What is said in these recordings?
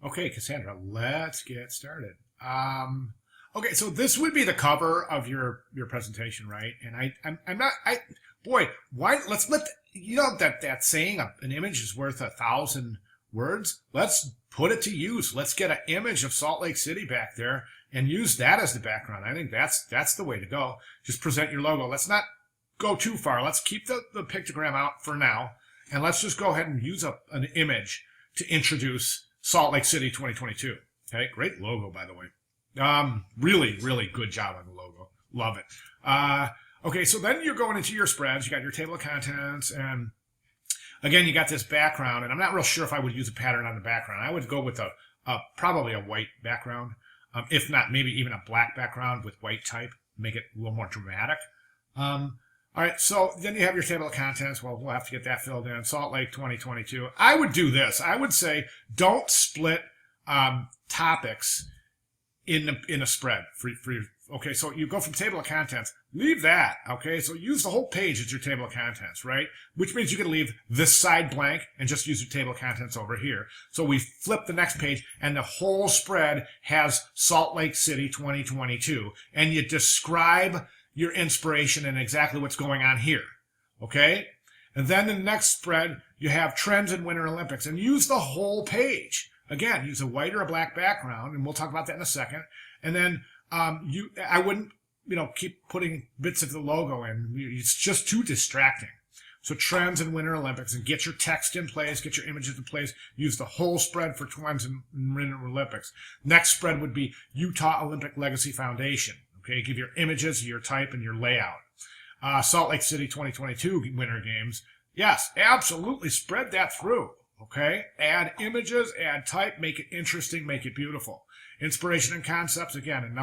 Okay, Cassandra, let's get started. Okay, so this would be the cover of your presentation, right? And I'm not boy, why let's let you know that saying an image is worth 1,000 words. Let's put it to use. Let's get an image of Salt Lake City back there and use that as the background. I think that's the way to go. Just present your logo. Let's not go too far. Let's keep the pictogram out for now, and let's just go ahead and use an image to introduce Salt Lake City 2022. Okay, great logo, by the way. Really, really good job on the logo. Love it. Okay, so then you're going into your spreads. You got your table of contents, and again, you got this background, and I'm not real sure if I would use a pattern on the background. I would go with probably a white background, if not maybe even a black background with white type, make it a little more dramatic. All right, so then you have your table of contents. Well, we'll have to get that filled in. Salt Lake 2022. I would do this. I would say don't split topics in a spread. Okay, so you go from table of contents. Leave that, okay? So use the whole page as your table of contents, right? Which means you can leave this side blank and just use your table of contents over here. So we flip the next page, and the whole spread has Salt Lake City 2022. And you describe your inspiration and exactly what's going on here, okay? And then in the next spread, you have trends in Winter Olympics, and use the whole page. Again, use a white or a black background, and we'll talk about that in a second. And then I wouldn't, keep putting bits of the logo in. It's just too distracting. So trends in Winter Olympics, and get your text in place, get your images in place. Use the whole spread for trends in Winter Olympics. Next spread would be Utah Olympic Legacy Foundation. Okay, give your images, your type, and your layout. Salt Lake City 2022 Winter Games. Yes, absolutely spread that through. Okay, add images, add type, make it interesting, make it beautiful. Inspiration and concepts, again,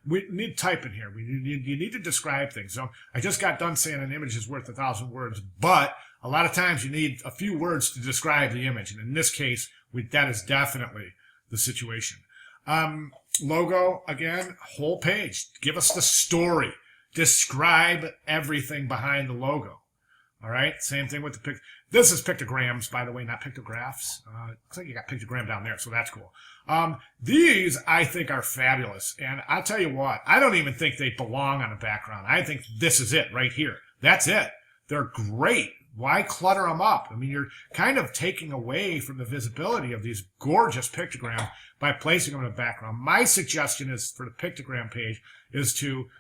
we need type in here. You need to describe things. So I just got done saying an image is worth 1,000 words, but a lot of times you need a few words to describe the image. And in this case, that is definitely the situation. Logo, again, whole page. Give us the story. Describe everything behind the logo. All right, same thing with this is pictograms, by the way, not pictographs. Looks like you got pictogram down there, so that's cool. These, I think, are fabulous. And I'll tell you what, I don't even think they belong on a background. I think this is it right here. That's it. They're great. Why clutter them up? I mean, you're kind of taking away from the visibility of these gorgeous pictograms by placing them in the background. My suggestion is for the pictogram page is to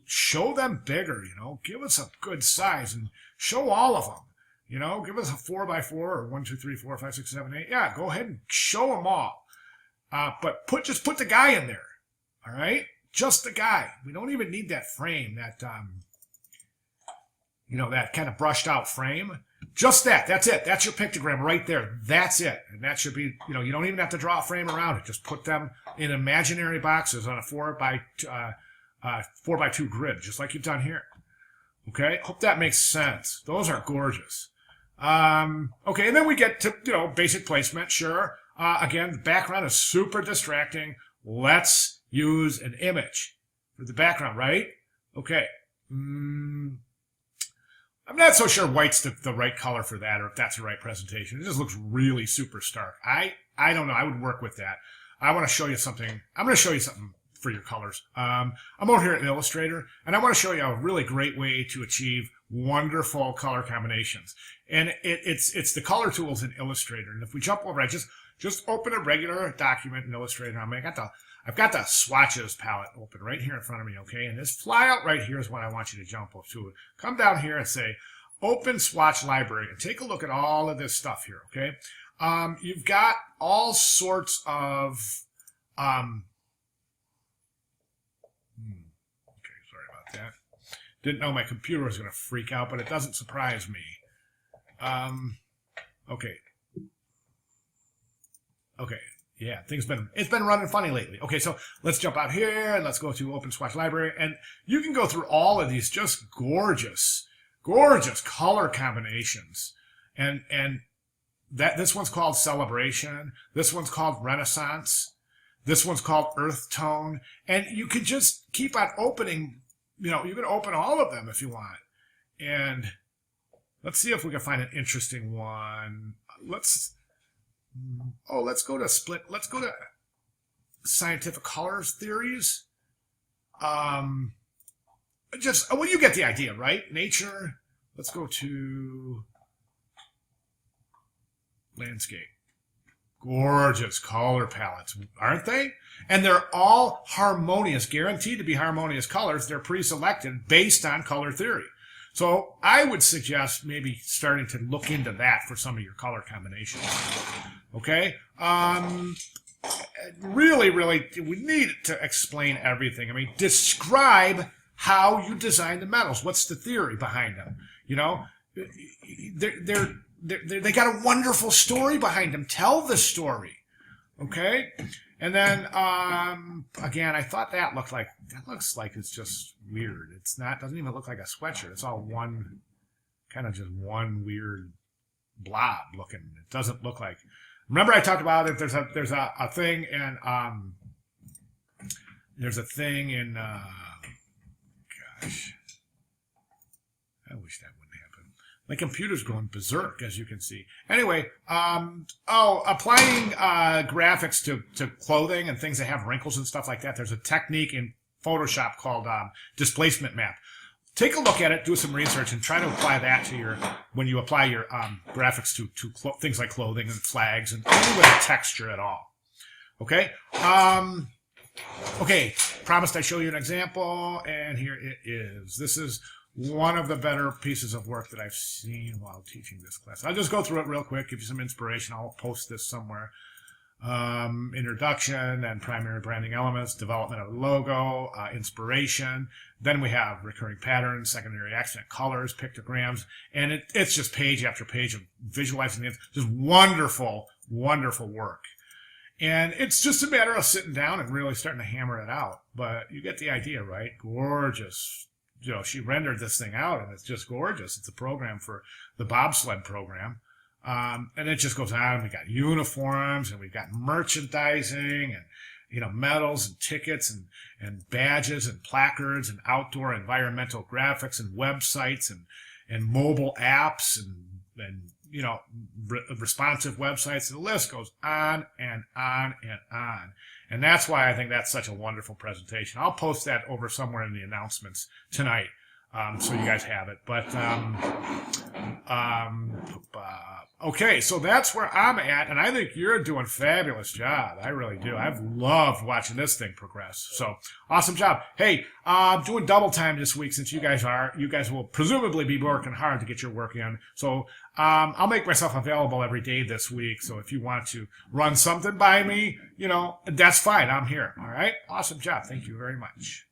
show them bigger, give us a good size and show all of them, give us a 4x4 or 1, 2, 3, 4, 5, 6, 7, 8. Yeah, go ahead and show them all. But just put the guy in there. All right. Just the guy. We don't even need that frame, that kind of brushed out frame. Just that. That's it. That's your pictogram right there. That's it. And that should be, you don't even have to draw a frame around it. Just put them in imaginary boxes on a 4x2 grid, just like you've done here. Okay, hope that makes sense. Those are gorgeous. Okay, and then we get to basic placement. Sure. Again, the background is super distracting. Let's use an image for the background, right? Okay. I'm not so sure white's the right color for that, or if that's the right presentation. It just looks really super stark. I don't know. I would work with that. I want to show you something. I'm going to show you something for your colors. I'm over here at Illustrator, and I want to show you a really great way to achieve wonderful color combinations. And it's the color tools in Illustrator. And if we jump over, I just open a regular document in Illustrator. I've got the swatches palette open right here in front of me, okay? And this flyout right here is what I want you to jump up to. Come down here and say, open swatch library, and take a look at all of this stuff here, okay? You've got all sorts of okay, sorry about that. Didn't know my computer was going to freak out, but it doesn't surprise me. Okay. Okay. Yeah, it's been running funny lately. Okay, so let's jump out here and let's go to Open Swatch Library, and you can go through all of these just gorgeous color combinations. And this one's called Celebration. This one's called Renaissance. This one's called Earth Tone. And you can just keep on opening, you can open all of them if you want. And let's see if we can find an interesting one. Oh, let's go to split. Let's go to scientific colors theories. Well, you get the idea, right? Nature. Let's go to landscape. Gorgeous color palettes, aren't they? And they're all harmonious, guaranteed to be harmonious colors. They're pre-selected based on color theory. So I would suggest maybe starting to look into that for some of your color combinations. Okay? Really, we need to explain everything. I mean, describe how you design the metals. What's the theory behind them? You know, they got a wonderful story behind them. Tell the story. Okay? And then, again, I thought that looks like it's just weird. It's not, doesn't even look like a sweatshirt. It's all one, kind of just one weird blob looking. It doesn't look like, remember I talked about it, there's a thing in, gosh, I wish that wouldn't happen. My computer's going berserk, as you can see. Anyway, applying graphics to clothing and things that have wrinkles and stuff like that. There's a technique in Photoshop called displacement map. Take a look at it, do some research, and try to apply that to when you apply your graphics to things like clothing and flags and any with a texture at all. Okay. Okay. Promised I'd show you an example, and here it is. This is one of the better pieces of work that I've seen while teaching this class. I'll just go through it real quick, give you some inspiration. I'll post this somewhere. Introduction and primary branding elements, development of logo, inspiration. Then we have recurring patterns, secondary accent colors, pictograms, and it's just page after page of visualizing it. Just wonderful, wonderful work. And it's just a matter of sitting down and really starting to hammer it out. But you get the idea, right? Gorgeous. You know, she rendered this thing out, and it's just gorgeous. It's a program for the bobsled program. And it just goes on. We got uniforms, and we've got merchandising, and, you know, medals and tickets and badges and placards and outdoor environmental graphics and websites and mobile apps and you know, responsive websites. The list goes on and on and on. And that's why I think that's such a wonderful presentation. I'll post that over somewhere in the announcements tonight, so you guys have it. But okay, so that's where I'm at, and I think you're doing a fabulous job. I really do. I've loved watching this thing progress. So awesome job. Hey, doing double time this week since you guys will presumably be working hard to get your work in. So I'll make myself available every day this week. So if you want to run something by me, you know, that's fine. I'm here. All right. Awesome job. Thank you very much.